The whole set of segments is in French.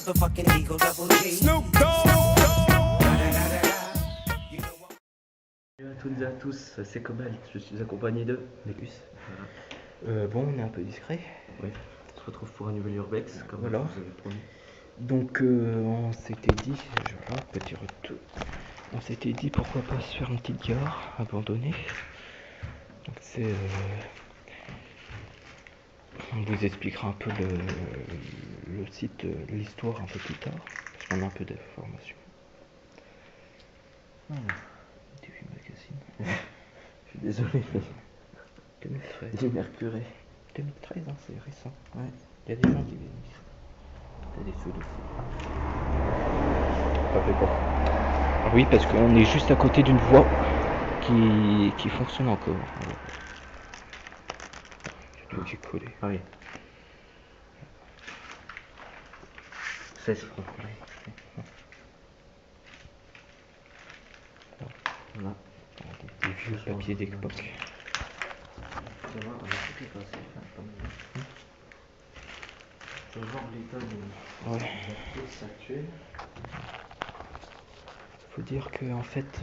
motherfucking Eagle Double G. Snoop Dogg. Salut à toutes et à tous, c'est Cobalt, je suis accompagné de Mécus. Bon, on est un peu discret. Oui, on se retrouve pour un nouvel Urbex, comme Voilà. je vous avais promis. Donc, on s'était dit, voilà, petit retour. On s'était dit pourquoi pas se faire une petite gare abandonnée. Donc, c'est. On vous expliquera un peu le site, l'histoire un peu plus tard. Parce qu'on a un peu d'informations. TV Magazine. Je suis désolé, 2013. j'ai Mercuré. 2013, hein, c'est récent. Ouais, Il y a des gens qui disent. t'as des sous aussi. Ça fait pas. Ah oui, parce qu'on est juste à côté d'une voie qui fonctionne encore. Voilà. J'ai collé. Ah oui. 16 francs. Voilà. Des vieux papiers d'époque. Tu vas voir, on a tout effacé, enfin, pas mal. Tu vas voir l'état de Ouais. la pièce actuelle. Faut dire que en fait,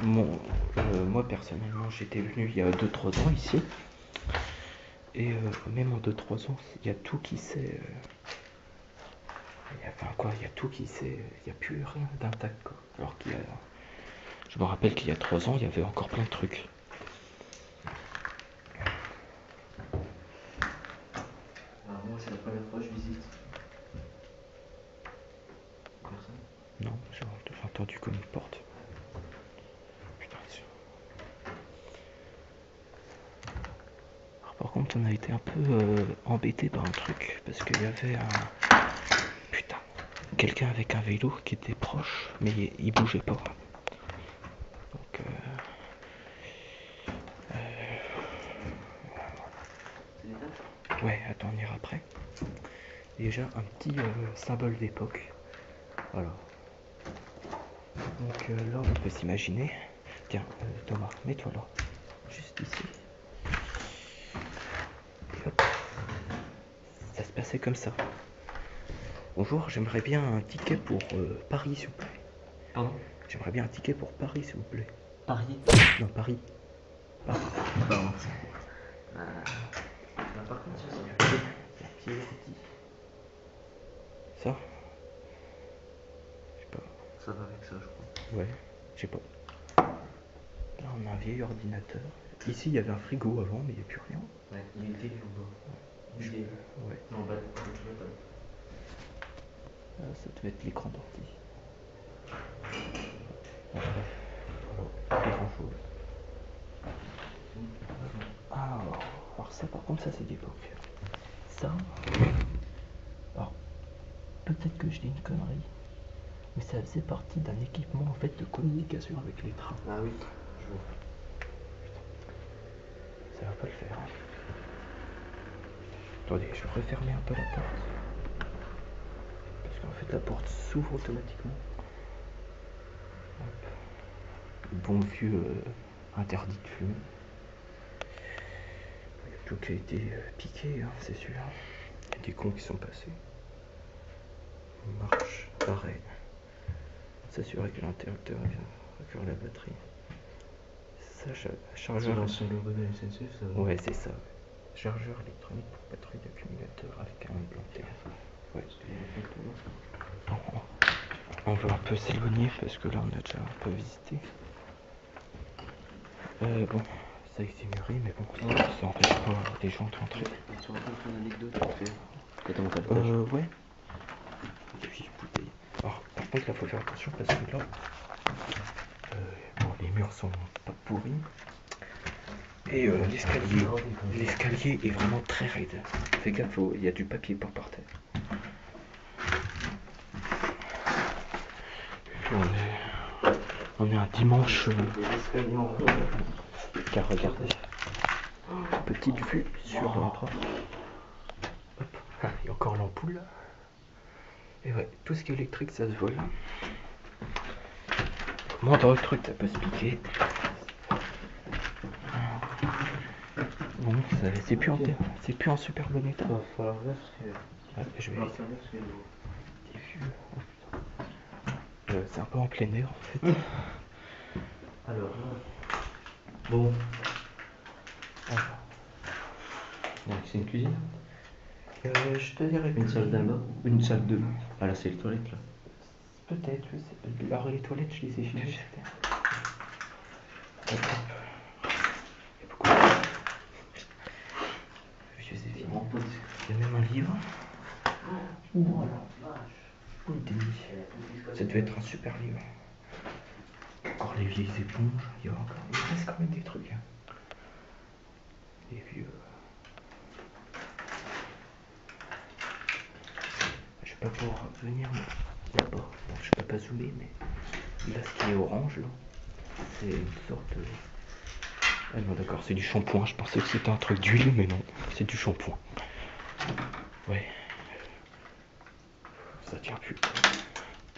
moi personnellement, j'étais venu il y a 2-3 ans ici. Et même en 2-3 ans, il y a tout qui s'est. Il y a tout qui s'est. Il n'y a plus rien d'intact, quoi. Alors qu'il y a. Je me rappelle qu'il y a 3 ans, il y avait encore plein de trucs. Alors moi c'est la première fois que je visite. Personne. Non, j'ai entendu comme une porte. Putain, alors, par contre, on a été un peu embêté par un truc. Parce qu'il y avait un. Putain. Quelqu'un avec un vélo qui était proche, mais il bougeait pas. Donc, C'est l'étage. ouais, attends, on ira après. Déjà, un petit symbole d'époque. Voilà. Donc là, on peut s'imaginer. Tiens, Thomas, mets-toi là. Juste ici. Et hop. Ça se passait comme ça. Bonjour, j'aimerais bien un ticket pour Paris, s'il vous plaît. Pardon. J'aimerais bien un ticket pour Paris, s'il vous plaît. Paris. Non, Paris. Pardon. Par contre, ça c'est pied petit. Ça? Je sais pas. Ça va avec ça, je crois. Ouais, je sais pas. Là, on a un vieil ordinateur. Ici, il y avait un frigo avant, mais il n'y a plus rien. Ouais, il y a une télé en bas. Une télé. Ouais. Non, bah, Ça devait être l'écran d'ordi. Bon, bref. Voilà. Pas grand chose. Alors ça, par contre, ça c'est d'époque. Ça. Alors, peut-être que je dis une connerie. Mais ça faisait partie d'un équipement en fait de communication avec les trains. Ah oui, je vois. Ça va pas le faire. Hein. Attendez, je vais refermer un peu la porte. Parce qu'en fait la porte s'ouvre automatiquement. Hop. Bon vieux interdit de fumer. Il y a tout qui a été piqué, hein, c'est sûr. Il y a des cons qui sont passés. Marche, arrêt. S'assurer que l'interrupteur est bien, récupérer la batterie. Ça, C'est chargeur. l'ancien logo de la SNCF, ça. Ouais, c'est ça. Chargeur électronique pour batterie d'accumulateur avec un implanté. Ouais. On veut un peu s'éloigner parce que là on a déjà un peu visité. Bon, ça eximinerie, mais bon, ça empêche pas les gens de rentrer. Tu racontes ton anecdote, tu fais. T'as mon capitage. Ouais. Et puis bouteille. Alors, par contre, là, faut faire attention parce que là, bon, les murs sont pas pourris. Et l'escalier est vraiment très raide. Fais gaffe, il y a du papier peint par terre. On est un dimanche. Car regardez, petite vue sur l'endroit. Hop, il y a encore l'ampoule là. Et ouais, tout ce qui est électrique ça se vole. Moindre truc ça peut se piquer. Bon, c'est plus en super bon état. Il va falloir voir ce que. Ouais, je vais. Il va falloir faire ce que. Il C'est un peu en plein air en fait. Alors, bon. Donc, c'est une cuisine. Je te dirais Une salle d'un bain. Une salle de bain. Ah là, c'est les toilettes là. peut-être, oui. Alors les toilettes, je les ai filées. Il y a beaucoup de Joséphine. Il y a même un livre. Oh la vache. Une tennis. Ça devait être un super livre. Encore les vieilles éponges. Il reste quand même des trucs. Hein. Des vieux. Je vais pas pouvoir venir là-bas. Bon, je peux pas zoomer, mais là, ce qui est orange, là, c'est une sorte de... Ah non, d'accord, c'est du shampoing. Je pensais que c'était un truc d'huile, mais non, c'est du shampoing. Ouais. Ça tient plus.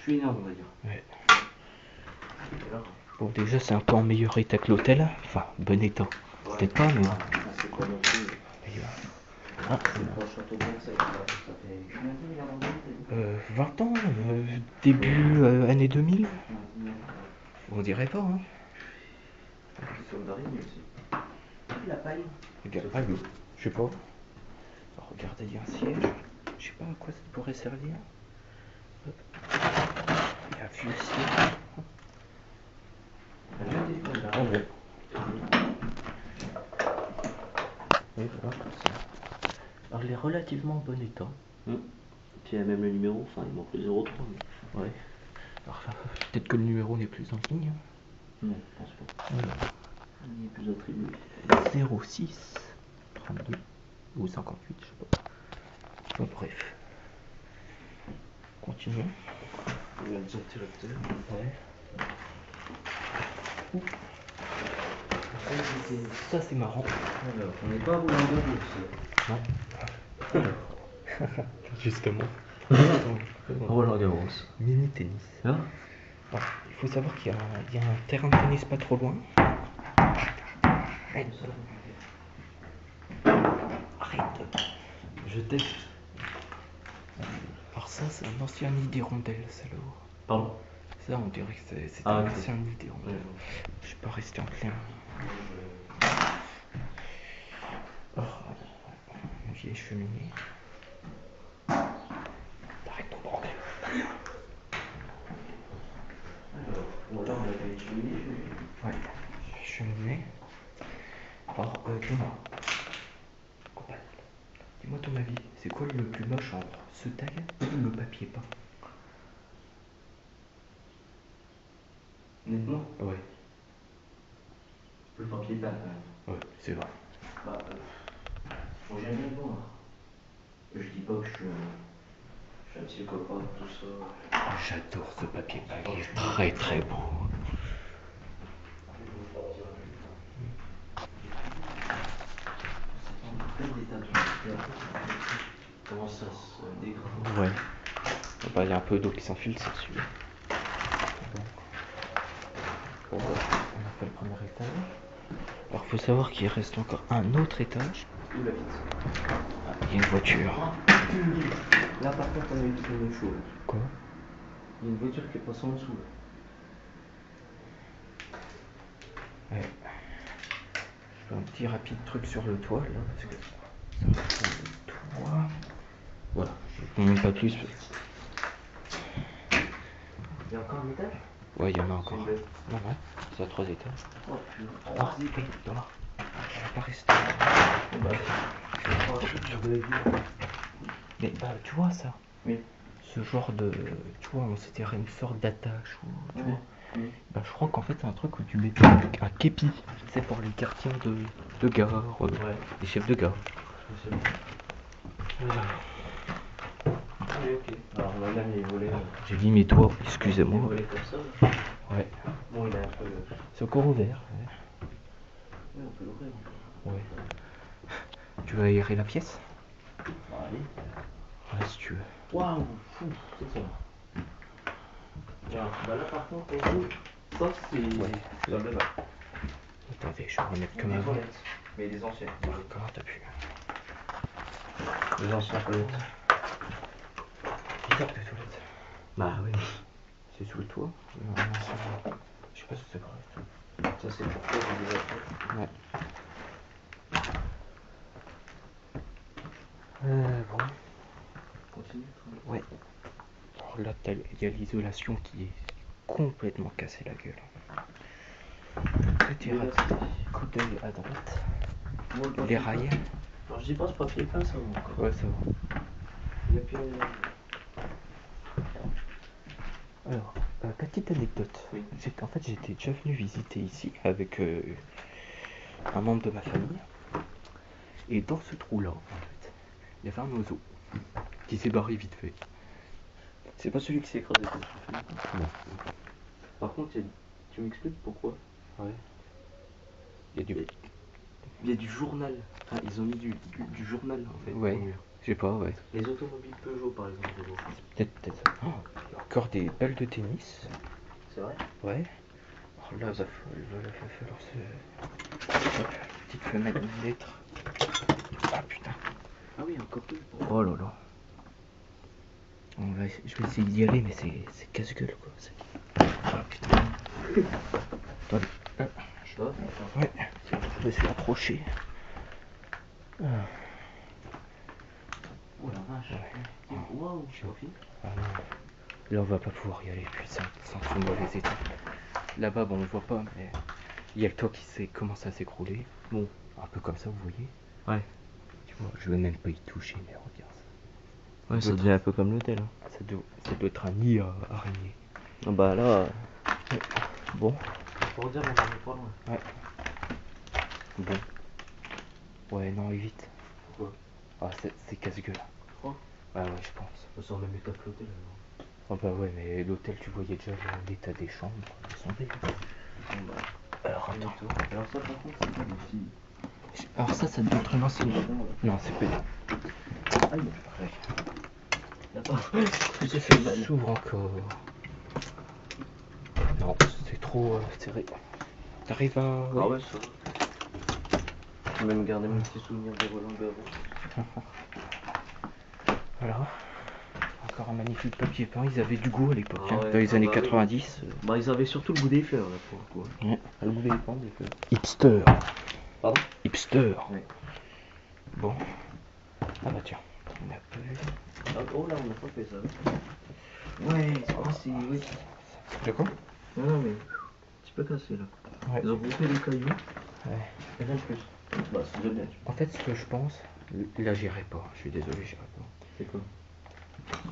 Plus énorme, on va dire. Ouais. Bon, déjà, c'est un peu en meilleur état que l'hôtel. Enfin, bon état. Ouais. Peut-être pas, mais... C'est pas non plus. Ah, C'est pas château de Versailles, ça fait combien de temps il a abandonné, 20 ans, début année 2000. On dirait pas, hein. C'est sur le Darien aussi. La paille. Regarde, ah oui, je sais pas. Alors, regardez, il y a un siège. Je sais pas à quoi ça pourrait servir. Hop. Il y a un vieux siège. En vrai. Oui, voilà, comme ça. Alors, il est relativement en bon état. Puis il y a même le numéro, enfin il manque le 03. Mais... Ouais. Alors, peut-être que le numéro n'est plus en ligne. Hein. Non, je pense pas. Voilà. Il est plus attribué. 06 32 ou 58, je sais pas. Bon, bref. Continuons. Il y a le directeur. Ouais. Ça c'est marrant. Alors, on n'est pas à Roland-Garros. Non. Justement. Roland-Garros. Mini tennis. Là Alors, il faut savoir qu'il y a un terrain de tennis pas trop loin. Arrête. Arrête. Je teste. Alors ça c'est un ancien nid d'hirondelles, salaud. Pardon. Ça on dirait que c'est Ah, un ok. ancien nid d'hirondelles. Je suis pas resté en plein. Oh, une vieille cheminée. Arrête ton bordel. Alors, ou alors on a une cheminée chez lui. Ouais, cheminée. Alors, dis-moi, Copal, dis-moi ton avis, c'est quoi le plus moche entre ce taille ou le papier peint? Honnêtement, Ouais, le papier peint quand même. ouais, c'est vrai. Bah, moi j'aime bien le voir. Je dis pas que je suis un psychopathe, tout ça. J'adore ce papier peint, il est très très beau. Comment ça se dégrade? Ouais. Bah, il y a un peu d'eau qui s'infiltre, c'est celui-là. Bon, bah, on a fait le premier étage. Alors, faut savoir qu'il reste encore un autre étage. Où la pizza? Ah, il y a une voiture. Là par contre on a eu tout le même chose. Quoi? Il y a une voiture qui est passée en dessous là. Ouais. Je fais un petit rapide truc sur le toit là, parce que ça reste le toit. Voilà, je ne montre pas plus. Il y a encore un étage? Ouais, il y en a encore. C'est une belle. Non, non, c'est à 3 étages. Oh putain. 3 étages, dans là. On va pas rester. Mais bah, tu vois ça? Oui. Ce genre de. Tu vois, on s'était une sorte d'attache. Ou, tu vois. Bah, je crois qu'en fait, c'est un truc où tu mets un képi. C'est pour les quartiers de gare. Les chefs de gare. Oui, ok. Alors madame il volait. J'ai mis mes doigts, Il excusez-moi. volait comme ça. Ouais. Bon il a un peu. C'est encore ouvert. Oui, on peut l'ouvrir. Ouais. Tu veux aérer la pièce? Allez. Ouais, si tu veux. Waouh, fou, c'est ça. Alors, bah là par contre, on trouve. Ça c'est. Ouais. C'est dans le bas. Attendez, je vais remettre comme Des avant. toilettes. Mais des anciennes. Comment t'as pu? Des anciennes toilettes. Bizarre de toilette. sous le toit. Non, je sais pas si c'est vrai. Ça c'est pour toi, j'ai déjà fait. Ouais. Bon. Continue. Ouais. Alors là, il y a l'isolation qui est complètement cassée la gueule. Petit coup d'œil à droite. Les rails. Alors je dis pas ce papier peint, ça va encore. Ouais, ça va. Il y a puis Alors, petite anecdote. Oui. En fait, j'étais déjà venu visiter ici avec un membre de ma famille. Et dans ce trou-là, en fait, il y avait un oiseau qui s'est barré vite fait. c'est pas celui qui s'est écrasé sur le film. Non. Par contre, tu m'expliques pourquoi? Ouais. Il y a du... Il y a du journal. Enfin, ils ont mis du journal en fait. Ouais. au mur. Je sais pas, ouais. Les automobiles Peugeot par exemple. je vois. Peut-être ça. Oh, il y a encore des balles de tennis. C'est vrai? Ouais. Alors là, va falloir se... Hop, petite fenêtre de lettres. Ah putain. Ah oui, encore deux. Oh là là. Je vais essayer d'y aller, mais c'est casse-gueule quoi. Ah putain. Attendez. Ça va? Ouais. Je me suis approché. Ah. Oh la vache. Ouais. Waouh, je suis pas fini. Ah non. Là, on va pas pouvoir y aller, putain, sans trop mauvais état. Là-bas, bon, on le voit pas, mais il y a le toit qui commence à s'écrouler. Bon, un peu comme ça, vous voyez. Ouais. Tu vois, je vais même pas y toucher, mais regarde ça. Ouais, ça devient un peu comme l'hôtel. Hein. Ça doit être un nid à araignée. Ah bah là. Bon. Pour dire, on en est pas loin. Ouais. Bon. Ouais, non, évite. Pourquoi? Ah, c'est casse-gueule. Oh. Ah ouais, je pense. Ça sort même état que l'hôtel alors. Ah bah ouais, mais l'hôtel, tu voyais déjà l'état des chambres. Elles sont belles. Bon bah. Alors attends. Alors ça par contre, c'est pas des filles. Alors ça doit être une ancienne. Non, c'est pas. Aïe. Attends. Ça s'ouvre encore. Non, c'est trop serré. T'arrives à... Ah ouais, ça va. J'ai même gardé mon petit souvenir de Roland Garros. Voilà. Encore un magnifique papier peint. Ils avaient du goût à l'époque, Ah hein, ouais, dans les ah années bah oui. 90. Bah ils avaient surtout le goût des fleurs là pour le coup. Ouais. Le goût des plantes, des fleurs. Hipster. Pardon? Hipster. Ouais. Bon. Ah bah tiens, on a pas vu. Ah, oh là, on n'a pas fait ça. Ouais, c'est oui. De quoi? Non, non, mais un petit peu cassé là. Ouais. Ils ont groupé les cailloux. Ouais. Et rien de plus. Bah, c'est déjà bien. En fait, ce que je pense, là j'irai pas. Je suis désolé, j'irai pas. C'est quoi?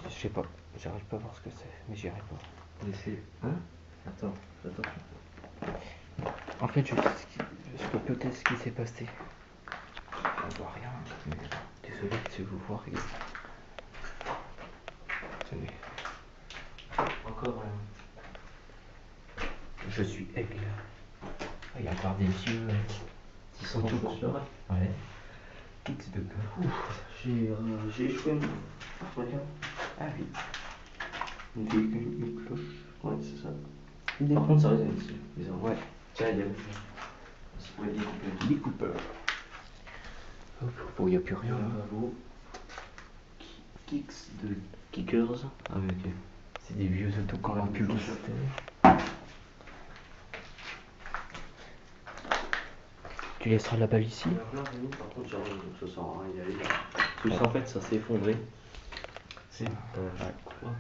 Je sais pas. J'arrive pas à voir ce que c'est, mais j'irai pas. Laissez. Hein? Attends, attention. En fait, je peux peut-être ce qui s'est passé. On voit rien, mais désolé si vous voyez. Tenez. Encore Je suis aigle. Ah, il y a encore des yeux qui sont tout tout sur. Ouais. X de cœur. J'ai échoué. Regarde. Ah oui. Une cloche. Ouais, c'est ça. Par contre, ça résonne ici. Ils ont... Ouais. Tiens, il y a le. C'est pour les découper. Lee Cooper. Hop, bon, il n'y a plus rien. Bravo. Kicks de Kickers. Ah oui, ok. C'est des vieux autocollants publicitaires. Tu laisseras la balle ici? Alors là, par contre, j'arrive, donc ça sert à rien d'y aller. Parce qu'en fait, ça s'est effondré. C'est. Quoi?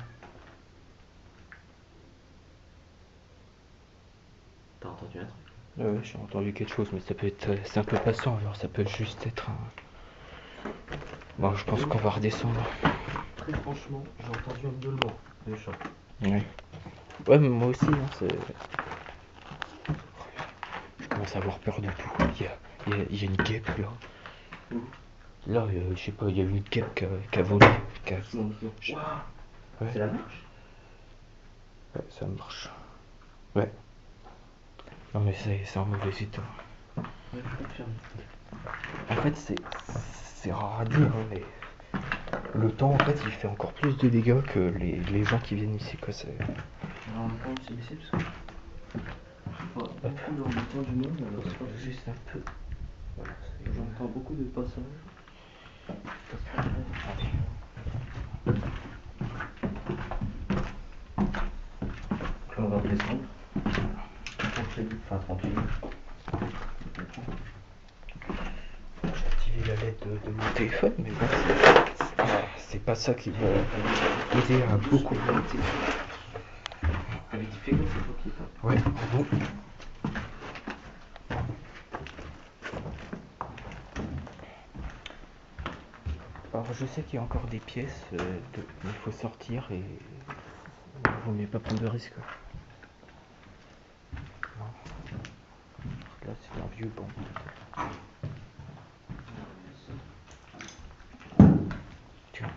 T'as entendu un truc? Ouais, j'ai entendu quelque chose, mais ça peut être. C'est un peu passant, alors ça peut juste être un. Bon, je pense qu'on va redescendre. Très franchement, j'ai entendu un miaulement de chat. Ouais. Ouais, mais moi aussi, hein, c'est. Je commence à avoir peur de tout. Il y a une guêpe là. Où? Là, je sais pas, il y a une guêpe qui a volé. Doucement. Ouais. C'est la marche? Ouais, ça marche. Ouais. Non, mais c'est en mauvais état. Ouais, je confirme. En fait, c'est rare à dire, hein, mais le temps, en fait, il fait encore plus de dégâts que les gens qui viennent ici, quoi. C'est... Alors, on va baisser parce que. Beaucoup dans le temps du monde, alors c'est pas Juste un peu. Voilà, j'entends beaucoup de passages. Allez. va redescendre. Tranquille, enfin tranquille. J'ai activé la LED de mon téléphone, mais bon, c'est pas ça qui va aider à beaucoup. T'avais dit fais gaffe, c'est toi qui tape. Ouais, bon. Alors je sais qu'il y a encore des pièces, il faut sortir et il vaut mieux pas prendre de risques. Non. Là c'est un vieux banc. Tiens,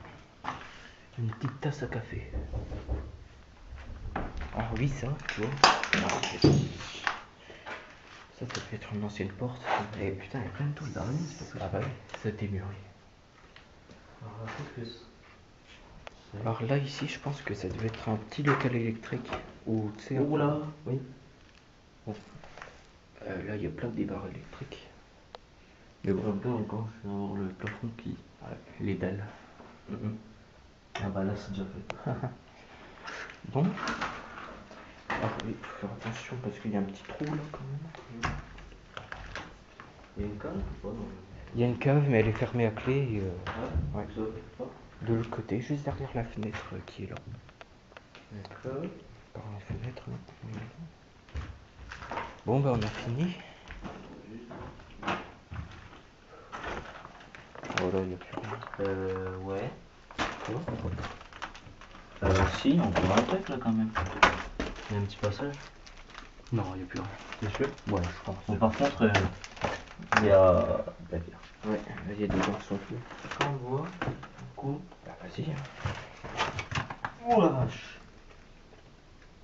une petite tasse à café. Ah oui ça, tu vois. Ça peut être une ancienne porte. Eh putain, il y a plein de tôles d'araignée, c'est pas Ah bah oui, ça a été mûri. Alors là, focus. Alors là ici je pense que ça devait être un petit local électrique ou tu sais. Oula. Oui. Bon. Là il y a plein de débarres électriques. Mais bon, bien encore, je vais avoir le plafond qui. Ouais, les dalles. Ah bah là, c'est déjà fait. Bon. Alors il faut faire attention parce qu'il y a un petit trou là quand même. Il y a une cale ou pas? Il y a une cave mais elle est fermée à clé et, ouais. Ça, pas. De l'autre côté, juste derrière la fenêtre qui est là. D'accord. Par la fenêtre là. Bon bah on a fini. Oh là il n'y a plus rien. Ouais. Quoi? Si, on peut un truc là quand même. Il y a un petit passage. Non, il n'y a plus rien. T'es sûr? Ouais, je pense. Bon, par contre, il y a de la bière. Ouais, il y a des gens qui sont plus. Quand on voit, un coup. Bah vas-y. Oh la vache!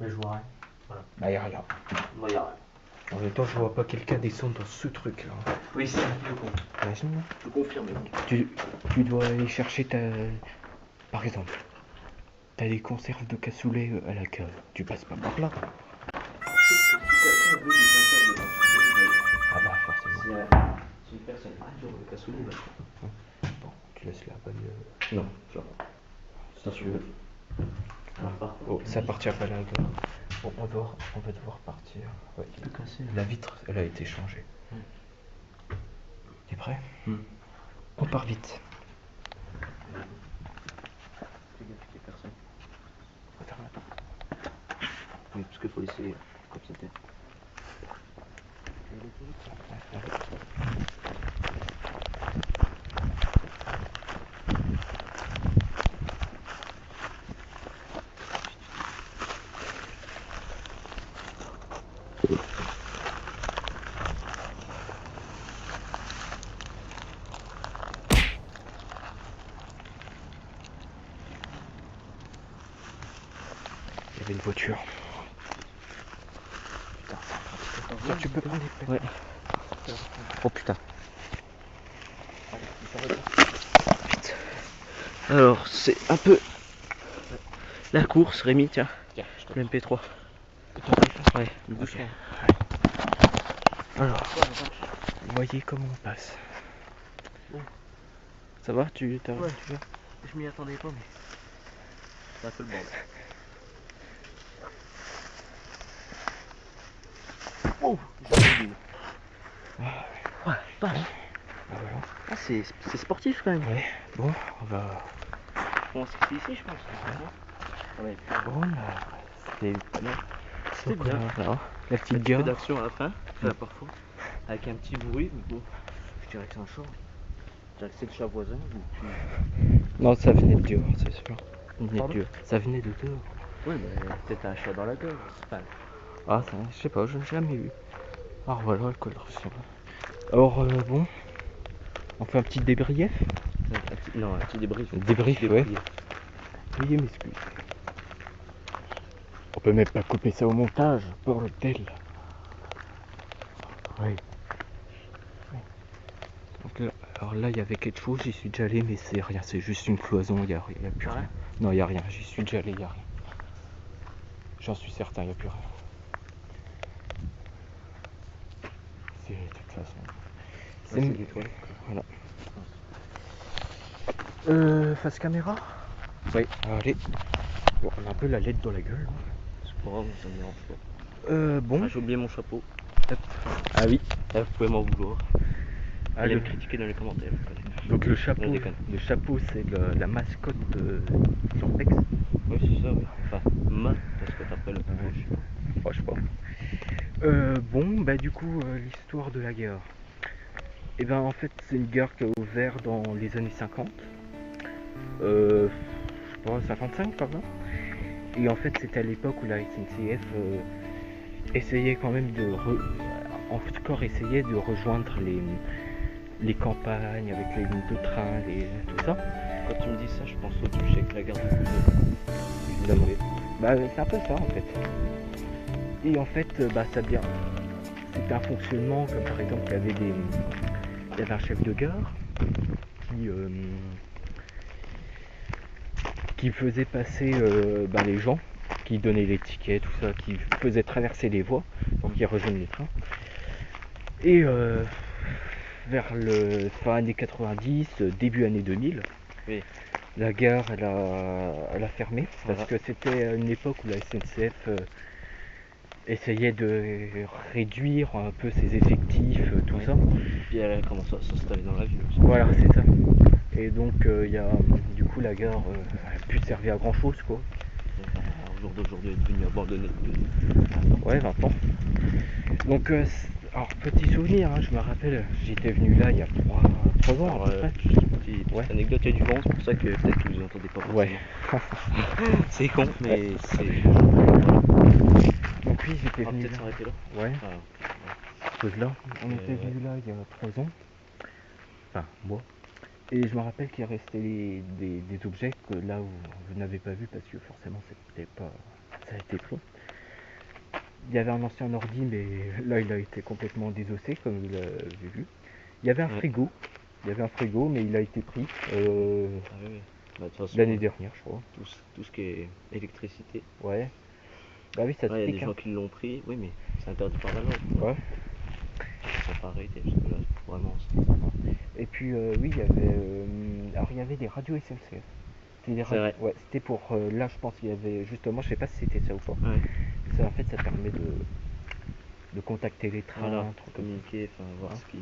Mais je vois rien. Voilà. Bah y'a rien. Bah, y a rien. En même temps, je vois pas quelqu'un descendre dans ce truc là. Oui, c'est un vieux con. Imagine. Je confirme. Tu dois aller chercher ta. Par exemple, t'as des conserves de cassoulet à la cave. Tu passes pas par là. Ah bah forcément. Si une personne arrive dans le cassoulet, il va. Bon, tu laisses la balle. Non, genre. Si tu veux. Alors, par contre, Oh, ça appartient pas à la gueule. Bon, on va devoir partir. Ouais. tu peux casser. La vitre, elle a été changée. T'es prêt? On part vite. Fais gaffe qu'il y ait personne. On ferme la porte. Oui, parce qu'il faut laisser comme c'était. Il y avait une voiture. Putain, tu peux prendre les plaques. Ouais. Oh putain. Alors, c'est un peu la course, Rémi, tiens. Tiens, Le MP3. Ouais, doucement. Alors, voyez comment on passe. Ça va? Tu Ouais. viens? Je m'y attendais pas, mais c'est un peu le bordel. Oh! Ouais, pas. Ah, c'est sportif quand même. Ouais, bon, on va. On va se ici, je pense. Ouais. Bon, C'est pas mal. c'est bien. La petite Un petit peu gare. d'action à la fin, enfin, parfois, avec un petit bruit, mais bon, je dirais que c'est un chat. Je dirais que c'est le chat voisin. Ou puis... Non, ça venait de dehors, c'est sûr. Pardon? Ça venait de dehors. Oui, mais peut-être un chat dans la gueule. Enfin, Ah, ça, je sais pas, je n'ai jamais vu. Alors voilà, le col ressemble. Alors, bon, on fait un petit débrief. non, un petit débrief. Débrief, ouais. Veuillez m'excuser. On peut même pas couper ça au montage, bordel. Oui. Donc là, alors là, il y avait quelque chose, j'y suis déjà allé, mais c'est rien, c'est juste une cloison, il y a plus rien. Non, il y a rien, j'y suis déjà allé, il y a rien. J'en suis certain, il n'y a plus rien. C'est de toute façon. C'est des toilettes, quoi. Voilà. Face caméra. Oui. Allez. Bon, on a un peu la LED dans la gueule. Parce Oh, mais ça me dérange pas. Bon. Ah, j'ai oublié mon chapeau. Hop. Ah oui. Vous pouvez m'en vouloir. Ah, Allez le- me critiquer dans les commentaires. Donc le Je chapeau, déconne. c'est la mascotte sur Pex. Oui, c'est ça, oui. Enfin, parce que après le Ouais. je sais pas. Oh, je sais pas. Bon, bah du coup, l'histoire de la gare. Et ben en fait, c'est une gare qui a ouvert dans les années 50. Je sais pas, 55 par là. Et en fait, c'était à l'époque où la SNCF essayait quand même encore essayait de rejoindre les campagnes avec les lignes de train, tout ça. Quand tu me dis ça, je pense au duché avec la garde de Coudray. Évidemment. Bah c'est un peu ça en fait. Et en fait, bah ça bien. C'était un fonctionnement comme par exemple il y avait un chef de gare qui faisait passer bah, les gens, qui donnait les tickets, tout ça, qui faisait traverser les voies pour qu'ils rejoignent les trains. Et vers le fin années 90, début années 2000, Oui. la gare elle a fermé parce Voilà. que c'était une époque où la SNCF essayait de réduire un peu ses effectifs, tout Oui. ça. Puis elle commence à s'installer dans la ville aussi. Voilà, c'est ça. Et donc il y a du coup la gare elle a plus servi à grand chose quoi. Au jour d'aujourd'hui, elle est devenue abandonnée. 20 ans. Donc alors petit souvenir, hein, je me rappelle, j'étais venu là il y a 3 ans à peu près. Petite Ouais. anecdote, il y a du vent, c'est pour ça que peut-être que vous entendez pas forcément. Ouais. C'est con, mais Ouais. c'est. Donc oui, j'étais On va venu peut-être là. s'arrêter là. Ouais, Ah, cause là. On était ouais. venu là il y a 3 ans. Enfin, moi. Et je me rappelle qu'il restait des objets que là où vous n'avez pas vu parce que forcément c'était pas. Ça a été pris. Il y avait un ancien ordi mais là il a été complètement désossé comme vous l'avez vu. Il y avait un Ouais. frigo. Il y avait un frigo mais il a été pris Ah oui. Bah, de toute façon, l'année dernière je crois. tout ce qui est électricité. Ouais. Bah oui ça te Ouais, il y a pique des hein. gens qui l'ont pris, oui, mais c'est interdit par la loi. Ouais. Ça n'a pas arrêté, parce que là, vraiment. Et puis oui il y avait alors il y avait des radios SNCF. C'était C'est vrai. ouais, c'était pour là je pense qu'il y avait justement je sais pas si c'était ça ou pas. Ouais. Ça, en fait ça permet de contacter les trains, Voilà, trucs comme ça. communiquer, enfin, voir Hein. ce qui.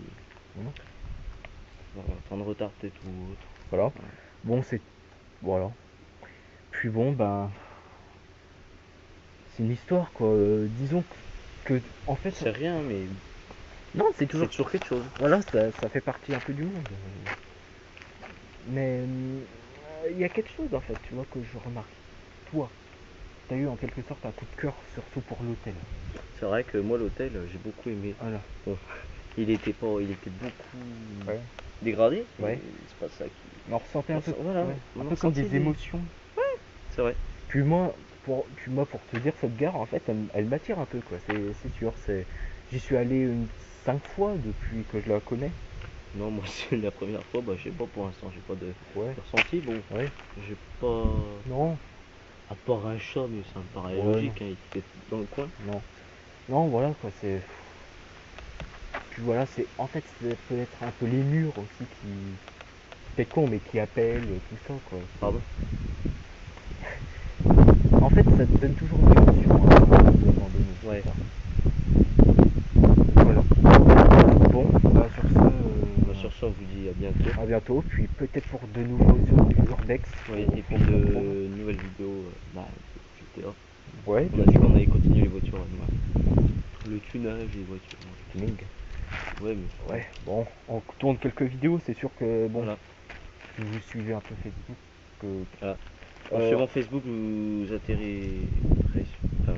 Mmh. Temps de retard peut-être ou autre. Voilà. Bon c'est voilà. Puis bon ben c'est une histoire quoi. Disons que en fait C'est rien, mais non c'est c'est toujours toujours quelque chose. voilà ça fait partie un peu du monde. Mais il y a quelque chose en fait tu vois que je remarque. Toi, t'as eu en quelque sorte un coup de cœur surtout pour l'hôtel. C'est vrai que moi, l'hôtel, j'ai beaucoup aimé. Voilà. Bon, il était beaucoup Ouais. dégradé. Ouais. Et c'est pas ça qui. Mais on ressentait un peu, Voilà, ouais, on un a peu comme ressenti des émotions. C'est vrai. Puis moi, pour te dire, cette gare, en fait, elle m'attire un peu, quoi. C'est sûr. J'y suis allé 5 fois depuis que je la connais. Non, moi, c'est la première fois. Bah, je sais pas pour l'instant, j'ai pas de Ouais. ressenti. Bon, Ouais. j'ai pas. Non. À part un chat, mais ça me paraît Ouais, logique, hein, il était dans le coin. Non. Non, voilà, quoi. C'est. Puis voilà, c'est. En fait, ça peut être un peu les murs aussi qui. C'est con, mais qui appellent, tout ça, quoi. Pardon. En fait, ça te donne toujours une émotion à un moment donné. Ouais. Voilà. Bon, bah sur ce. Bah, sur ça, on vous dit à bientôt. À bientôt, puis peut-être pour de nouveaux urbex. Oui, et puis pour se retrouver. de nouvelles vidéos GTA. Ouais, On a dit qu'on allait continuer les voitures à noir. Le tunage des voitures. tuning. Ouais, mais. Ouais, bon, on tourne quelques vidéos, c'est sûr que bon, Voilà. si vous suivez un peu Facebook, que Voilà. En suivant Facebook, vous atterrirez. Enfin,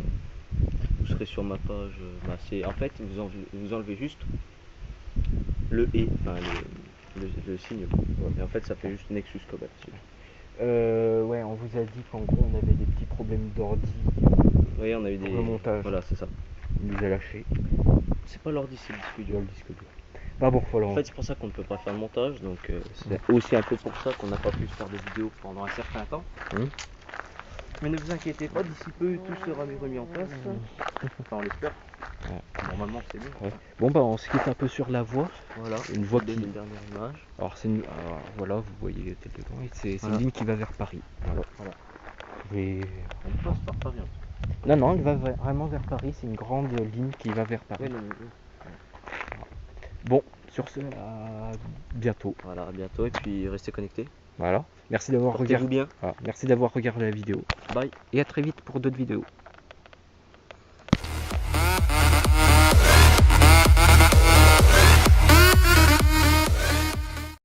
vous serez sur ma page. Bah, en fait, vous enlevez juste le et, enfin le signe. Et en fait, ça fait juste Nexus Cobalt. ouais, on vous a dit qu'en gros on avait des petits problèmes d'ordi Oui, on a eu pour des. le montage. Voilà, c'est ça. Il nous a lâché C'est pas l'ordi, c'est le disque dur. le disque dur. Bah bon, voilà. En fait, c'est pour ça qu'on ne peut pas faire le montage, donc c'est aussi un peu pour ça qu'on n'a pas pu faire de vidéos pendant un certain temps. Mais ne vous inquiétez pas, d'ici peu, tout sera remis en place. Enfin, on l'espère. Ouais. Normalement, c'est bon. Ouais. Bon bah on se quitte un peu sur la voie. Voilà, Une voie donne qui. une dernière image. Alors c'est une. Alors, voilà, vous voyez c'est Voilà. une ligne qui va vers Paris. Voilà. Voilà. Et On passe par Paris en tout cas. Non, non, elle va vraiment vers Paris. C'est une grande ligne qui va vers Paris. Ouais, non, mais- Bon, sur ce, à bientôt. Voilà, à bientôt et puis restez connectés. Voilà. Merci d'avoir Portez-vous regardé. bien. Merci d'avoir regardé la vidéo. Bye. Et à très vite pour d'autres vidéos.